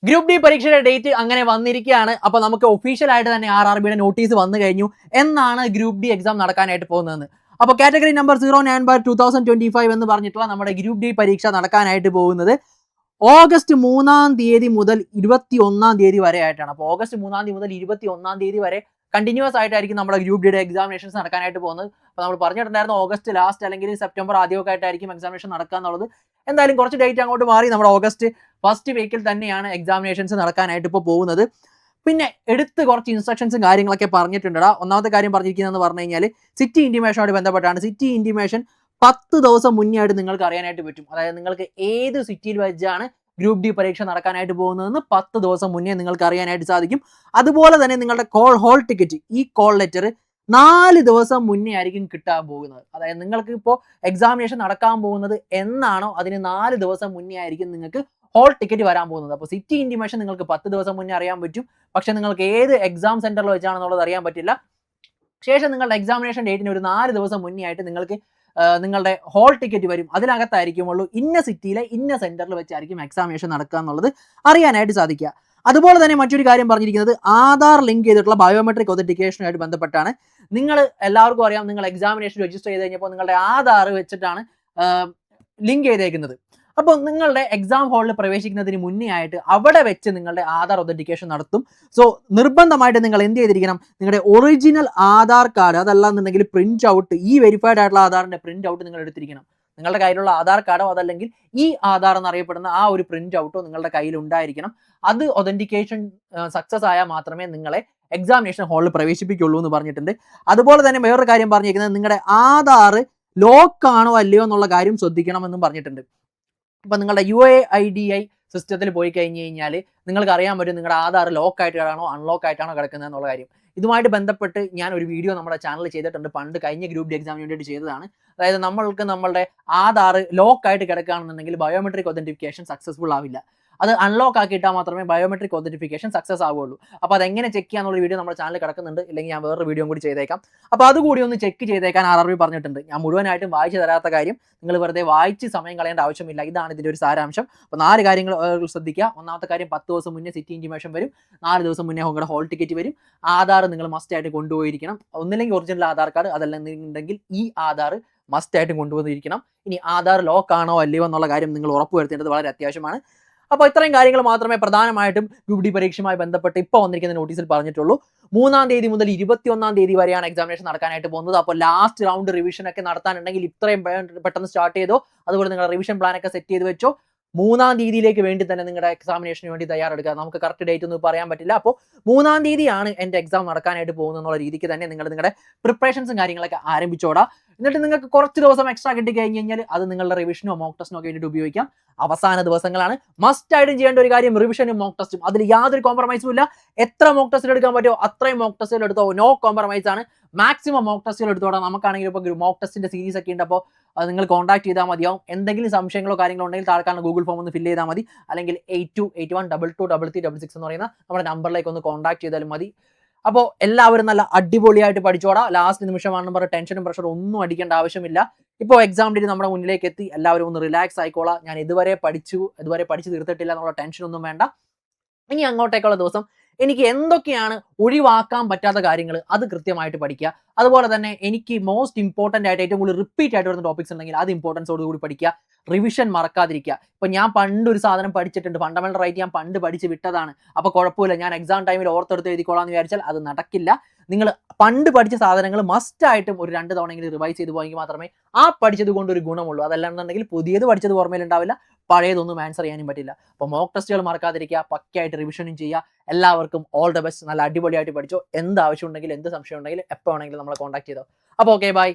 Group D പരീക്ഷയുടെ date അങ്ങനെ വന്നിരിക്കുകയാണ്. അപ്പോൾ നമുക്ക് ഒഫീഷ്യലായിട്ട് തന്നെ RRBയുടെ നോട്ടീസ് വന്നു കഴിഞ്ഞു എന്നാണ് ഗ്രൂപ്പ് ഡി എക്സാം നടക്കാനായിട്ട് പോകുന്നതെന്ന്. അപ്പോൾ കാറ്റഗറി നമ്പർ 09/2025 എന്ന് പറഞ്ഞിട്ടുള്ള നമ്മുടെ ഗ്രൂപ്പ് ഡി പരീക്ഷ നടക്കാനായിട്ട് പോകുന്നത് ഓഗസ്റ്റ് 3 മുതൽ 21 വരെ ആയിട്ടാണ്. അപ്പോൾ ഓഗസ്റ്റ് 3 മുതൽ 21 വരെ കണ്ടിന്യൂസ് ആയിട്ടായിരിക്കും നമ്മുടെ ഗ്രൂപ്പ് ഡിയുടെ എക്സാമിനേഷൻസ് നടക്കാനായിട്ട് പോകുന്നത്. അപ്പോൾ നമ്മൾ പറഞ്ഞിട്ടുണ്ടായിരുന്നു ഓഗസ്റ്റ് ലാസ്റ്റ് അല്ലെങ്കിൽ സെപ്റ്റംബർ ആദ്യമൊക്കെ ആയിട്ടായിരിക്കും എക്സാമിനേഷൻ നടക്കുക എന്നുള്ളത്. എന്തായാലും കുറച്ച് ഡേറ്റ് അങ്ങോട്ട് മാറി നമ്മുടെ ഓഗസ്റ്റ് ഫസ്റ്റ് വീക്കിൽ തന്നെയാണ് എക്സാമിനേഷൻസ് നടക്കാനായിട്ട് ഇപ്പോൾ പോകുന്നത്. പിന്നെ എടുത്ത് കുറച്ച് ഇൻസ്ട്രക്ഷൻസും കാര്യങ്ങളൊക്കെ പറഞ്ഞിട്ടുണ്ടടാ. ഒന്നാമത്തെ കാര്യം പറഞ്ഞിരിക്കുന്നതെന്ന് പറഞ്ഞു കഴിഞ്ഞാൽ സിറ്റി ഇൻറ്റിമേഷനുമായിട്ട് ബന്ധപ്പെട്ടാണ്. സിറ്റി ഇൻറ്റിമേഷൻ 10 ദിവസം മുന്നേ ആയിട്ട് നിങ്ങൾക്ക് അറിയാനായിട്ട് പറ്റും. അതായത് നിങ്ങൾക്ക് ഏത് സിറ്റിയിൽ വെച്ചാണ് ഗ്രൂപ്പ് ഡി പരീക്ഷ നടക്കാനായിട്ട് പോകുന്നതെന്ന് 10 ദിവസം മുന്നേ നിങ്ങൾക്ക് അറിയാനായിട്ട് സാധിക്കും. അതുപോലെ തന്നെ നിങ്ങളുടെ ഹോൾ ടിക്കറ്റ്, ഈ കോൾ ലെറ്റർ 4 ദിവസം മുന്നേ ആയിരിക്കും കിട്ടാൻ പോകുന്നത്. അതായത് നിങ്ങൾക്ക് ഇപ്പോൾ എക്സാമിനേഷൻ നടക്കാൻ പോകുന്നത് എന്നാണോ അതിന് 4 ദിവസം മുന്നേ ആയിരിക്കും നിങ്ങൾക്ക് ഹോൾ ടിക്കറ്റ് വരാൻ പോകുന്നത്. അപ്പോൾ സിറ്റി ഇൻറ്റിമേഷൻ നിങ്ങൾക്ക് 10 ദിവസം മുന്നേ അറിയാൻ പറ്റും. പക്ഷെ നിങ്ങൾക്ക് ഏത് എക്സാം സെന്ററിൽ വെച്ചാണെന്നുള്ളത് അറിയാൻ പറ്റില്ല. ശേഷം നിങ്ങളുടെ എക്സാമിനേഷൻ ഡേറ്റിന് ഒരു 4 ദിവസം മുന്നേ ആയിട്ട് നിങ്ങൾക്ക് നിങ്ങളുടെ ഹോൾ ടിക്കറ്റ് വരും. അതിനകത്തായിരിക്കുമുള്ളൂ ഇന്ന സിറ്റിയിലെ ഇന്ന സെന്ററിൽ വെച്ചായിരിക്കും എക്സാമിനേഷൻ നടക്കുക എന്നുള്ളത് അറിയാനായിട്ട് സാധിക്കുക. അതുപോലെ തന്നെ മറ്റൊരു കാര്യം പറഞ്ഞിരിക്കുന്നത് ആധാർ ലിങ്ക് ചെയ്തിട്ടുള്ള ബയോമെട്രിക് ഒതന്റിക്കേഷനുമായിട്ട് ബന്ധപ്പെട്ടാണ്. നിങ്ങൾ എല്ലാവർക്കും അറിയാം, നിങ്ങൾ എക്സാമിനേഷൻ രജിസ്റ്റർ ചെയ്ത് കഴിഞ്ഞപ്പോൾ നിങ്ങളുടെ ആധാർ വെച്ചിട്ടാണ് ലിങ്ക് ചെയ്തേക്കുന്നത്. അപ്പോൾ നിങ്ങളുടെ എക്സാം ഹാളിൽ പ്രവേശിക്കുന്നതിന് മുന്നേ ആയിട്ട് അവിടെ വെച്ച് നിങ്ങളുടെ ആധാർ ഒതന്റിക്കേഷൻ നടത്തും. സോ നിർബന്ധമായിട്ട് നിങ്ങൾ എന്ത് ചെയ്തിരിക്കണം, നിങ്ങളുടെ ഒറിജിനൽ ആധാർ കാർഡ്, അതല്ലാന്നുണ്ടെങ്കിൽ പ്രിന്റ് ഔട്ട്, ഈ വെരിഫൈഡ് ആയിട്ടുള്ള ആധാറിന്റെ പ്രിന്റ് ഔട്ട് നിങ്ങൾ എടുത്തിരിക്കണം. നിങ്ങളുടെ കയ്യിലുള്ള ആധാർ കാർഡോ അതല്ലെങ്കിൽ ഈ ആധാർ എന്നറിയപ്പെടുന്ന ആ ഒരു പ്രിന്റ് ഔട്ടോ നിങ്ങളുടെ കയ്യിൽ ഉണ്ടായിരിക്കണം. അത് ഒതന്റിക്കേഷൻ സക്സസ് ആയാൽ മാത്രമേ നിങ്ങളെ എക്സാമിനേഷൻ ഹാളിൽ പ്രവേശിപ്പിക്കുള്ളൂ എന്ന് പറഞ്ഞിട്ടുണ്ട്. അതുപോലെ തന്നെ വേറൊരു കാര്യം പറഞ്ഞിരിക്കുന്നത് നിങ്ങളുടെ ആധാർ ലോക്ക് ആണോ അല്ലയോ എന്നുള്ള കാര്യം ശ്രദ്ധിക്കണമെന്നും പറഞ്ഞിട്ടുണ്ട്. ഇപ്പം നിങ്ങളുടെ UIDAI സിസ്റ്റത്തിൽ പോയി കഴിഞ്ഞ് കഴിഞ്ഞാൽ നിങ്ങൾക്ക് അറിയാൻ പറ്റും നിങ്ങളുടെ ആധാർ ലോക്ക് ആയിട്ടാണോ അൺലോക്ക് ആയിട്ടാണോ കിടക്കുന്നത് എന്നുള്ള കാര്യം. ഇതുമായിട്ട് ബന്ധപ്പെട്ട് ഞാൻ ഒരു വീഡിയോ നമ്മുടെ ചാനലിൽ ചെയ്തിട്ടുണ്ട്. പണ്ട് കഴിഞ്ഞ ഗ്രൂപ്പ് ഡി എക്സാമിന് വേണ്ടിയിട്ട് ചെയ്തതാണ്. അതായത് നമ്മളുടെ ആധാർ ലോക്ക് ആയിട്ട് കിടക്കുകയാണെന്നുണ്ടെങ്കിൽ ബയോമെട്രിക് ഒതന്റിഫിക്കേഷൻ സക്സസ്ഫുൾ ആവില്ല. അത് അൺലോക്ക് ആക്കിയിട്ടാൽ മാത്രമേ ബയോമെട്രിക് ഒതന്റിഫിക്കേഷൻ സക്സസ് ആവുകയുള്ളൂ. അപ്പോൾ അതെങ്ങനെ ചെക്ക് ചെയ്യാന്നുള്ള വീഡിയോ നമ്മുടെ ചാനലിൽ കിടക്കുന്നുണ്ട്. ഇല്ലെങ്കിൽ ഞാൻ വേറൊരു വീഡിയോ കൂടി ചെയ്തേക്കാം. അപ്പോൾ അതുകൂടി ഒന്ന് ചെക്ക് ചെയ്തേക്കാൻ RRB പറഞ്ഞിട്ടുണ്ട്. ഞാൻ മുഴുവനായിട്ടും വായിച്ചു തരാത്ത കാര്യം നിങ്ങൾ വെറുതെ വായിച്ച് സമയം കളയേണ്ട ആവശ്യമില്ല. ഇതാണ് ഇതിൻ്റെ ഒരു സാരാംശം. അപ്പോൾ 4 കാര്യങ്ങൾ ശ്രദ്ധിക്കുക. ഒന്നാമത്തെ കാര്യം 10 ദിവസം മുന്നേ സിറ്റി ഇൻറ്റിമേഷൻ വരും. 4 ദിവസം മുന്നേ നിങ്ങളുടെ ഹോൾ ടിക്കറ്റ് വരും. ആധാർ നിങ്ങൾ മസ്റ്റ് ആയിട്ട് കൊണ്ടുപോയിരിക്കണം. ഒന്നില്ലെങ്കിൽ ഒറിജിനൽ ആധാർ കാർഡ്, അതല്ലെന്നുണ്ടെങ്കിൽ ഈ ആധാർ മസ്റ്റ് ആയിട്ട് കൊണ്ടുവന്നിരിക്കണം. ഇനി ആധാർ ലോക്ക് ആണോ അല്ലയോ എന്നുള്ള കാര്യം നിങ്ങൾ ഉറപ്പുവരുത്തേണ്ടത് വളരെ അത്യാവശ്യമാണ്. അപ്പോൾ ഇത്രയും കാര്യങ്ങൾ മാത്രമേ പ്രധാനമായിട്ടും ഗ്രൂപ്പ് ഡി പരീക്ഷയുമായി ബന്ധപ്പെട്ട് ഇപ്പോൾ വന്നിരിക്കുന്ന നോട്ടീസിൽ പറഞ്ഞിട്ടുള്ളൂ. 3 മുതൽ 21 വരെയാണ് എക്സാമിനേഷൻ നടക്കാനായിട്ട് പോകുന്നത്. അപ്പോൾ ലാസ്റ്റ് റൗണ്ട് റിവിഷൻ ഒക്കെ നടത്താനുണ്ടെങ്കിൽ ഇത്രയും പെട്ടെന്ന് സ്റ്റാർട്ട് ചെയ്തോ. അതുപോലെ നിങ്ങളുടെ റിവിഷൻ പ്ലാൻ ഒക്കെ സെറ്റ് ചെയ്ത് വെച്ചോ. 3 വേണ്ടി തന്നെ നിങ്ങളുടെ എക്സാമിനേഷന് വേണ്ടി തയ്യാറെടുക്കുക. നമുക്ക് കറക്റ്റ് ഡേറ്റ് ഒന്നും പറയാൻ പറ്റില്ല. അപ്പോൾ 3 എൻ്റെ എക്സാം നടക്കാനായിട്ട് പോകുന്നത് എന്നുള്ള രീതിക്ക് തന്നെ നിങ്ങളുടെ പ്രിപ്പറേഷൻസും കാര്യങ്ങളൊക്കെ ആരംഭിച്ചോടാ. എന്നിട്ട് നിങ്ങൾക്ക് കുറച്ച് ദിവസം എക്സ്ട്രാ കിട്ടി കഴിഞ്ഞ് കഴിഞ്ഞാൽ അത് നിങ്ങളുടെ റിവിഷനോ മോക്ക് ടെസ്റ്റിനോ ഒക്കെ വേണ്ടിയിട്ട് ഉപയോഗിക്കാം. അവസാന ദിവസങ്ങളാണ് മസ്റ്റ് ആയിട്ടും ചെയ്യേണ്ട ഒരു കാര്യം റിവിഷനും മോക്ക് ടെസ്റ്റും. അതിൽ യാതൊരു കോംപ്രമൈസും ഇല്ല. എത്ര മോക്ക് ടെസ്റ്റിൽ എടുക്കാൻ പറ്റുമോ അത്രയും മോക്ക് ടെസ്റ്റിൽ എടുത്തോ. നോ കോംപ്രമൈസ് ആണ്. മാക്സിമം മോക്ക് ടെസ്റ്റുകൾ എടുത്തോടാം. നമുക്കാണെങ്കിൽ ഇപ്പോൾ മോക്ക് ടെസ്റ്റിന്റെ സീരീസ് ഒക്കെ ഉണ്ട്. അപ്പോൾ അത് നിങ്ങൾ കോൺടാക്ട് ചെയ്താൽ മതിയാവും. എന്തെങ്കിലും സംശയങ്ങളോ കാര്യങ്ങളോ ഉണ്ടെങ്കിൽ താഴെ ഗൂഗിൾ ഫോം ഒന്ന് ഫില്ല് ചെയ്താൽ മതി. അല്ലെങ്കിൽ 8281223366 എന്ന് പറയുന്ന നമ്മുടെ നമ്പറിലേക്ക് ഒന്ന് കോൺടാക്ട് ചെയ്താലും മതി. അപ്പോൾ എല്ലാവരും നല്ല അടിപൊളിയായിട്ട് പഠിച്ചോടാ. ലാസ്റ്റ് നിമിഷമാണെന്ന് പറഞ്ഞ ടെൻഷനും പ്രഷറും ഒന്നും അടിക്കേണ്ട ആവശ്യമില്ല. ഇപ്പോൾ എക്സാം ഡേറ്റ് നമ്മുടെ മുന്നിലേക്ക് എത്തി. എല്ലാവരും ഒന്ന് റിലാക്സ് ആയിക്കോളാം. ഞാൻ ഇതുവരെ പഠിച്ച് തീർത്തിട്ടില്ല എന്നുള്ള ടെൻഷനൊന്നും വേണ്ട. ഇനി അങ്ങോട്ടേക്കുള്ള ദിവസം എനിക്ക് എന്തൊക്കെയാണ് ഒഴിവാക്കാൻ പറ്റാത്ത കാര്യങ്ങൾ അത് കൃത്യമായിട്ട് പഠിക്കുക. അതുപോലെ തന്നെ എനിക്ക് മോസ്റ്റ് ഇമ്പോർട്ടൻ്റ് ആയിട്ട് ഏറ്റവും കൂടുതൽ റിപ്പീറ്റ് ആയിട്ട് വരുന്ന ടോപ്പിക്സ് ഉണ്ടെങ്കിൽ അത് ഇമ്പോർട്ടൻസോടുകൂടി പഠിക്കുക. റിവിഷൻ മറക്കാതിരിക്കുക. ഇപ്പം ഞാൻ പണ്ട് ഒരു സാധനം പഠിച്ചിട്ടുണ്ട്. ഫണ്ടമെന്റൽ റൈറ്റ് ഞാൻ പണ്ട് പഠിച്ച് വിട്ടതാണ്. അപ്പോൾ കുഴപ്പമില്ല, ഞാൻ എക്സാം ടൈമിൽ ഓർത്തെടുത്ത് എഴുതിക്കോളാം എന്ന് വിചാരിച്ചാൽ അത് നടക്കില്ല. നിങ്ങൾ പണ്ട് പഠിച്ച സാധനങ്ങൾ മസ്റ്റായിട്ടും ഒരു 2 തവണയെങ്കിലും റിവൈസ് ചെയ്ത് പോയെങ്കിൽ മാത്രമേ ആ പഠിച്ചത് കൊണ്ട് ഒരു ഗുണമുള്ളൂ. അതല്ലാന്നുണ്ടെങ്കിൽ പുതിയത് പഠിച്ചത് ഓർമ്മയിലുണ്ടാവില്ല, പഴയതൊന്നും ആൻസർ ചെയ്യാനും പറ്റില്ല. അപ്പോൾ മോക്ക് ടെസ്റ്റുകൾ മറക്കാതിരിക്കുക, പക്കയായിട്ട് റിവിഷനും ചെയ്യുക. എല്ലാവർക്കും ഓൾ ദ ബെസ്റ്റ്. നല്ല അടിപൊളിയായിട്ട് പഠിച്ചോ. എന്ത് ആവശ്യം ഉണ്ടെങ്കിലും എന്ത് സംശയം ഉണ്ടെങ്കിലും എപ്പോൾ വേണമെങ്കിലും നമ്മളെ കോൺടാക്ട് ചെയ്തോ. അപ്പോൾ ഓക്കെ, ബൈ.